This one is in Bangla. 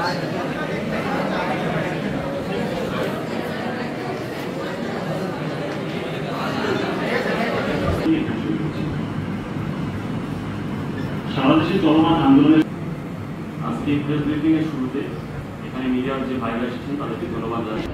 সারা দেশে চলমান আন্দোলনের আজকে প্রেস ব্রিফিং এর শুরুতে এখানে মিডিয়ার যে ভাইরা এসেছেন তাদেরকে ধন্যবাদ জানাই।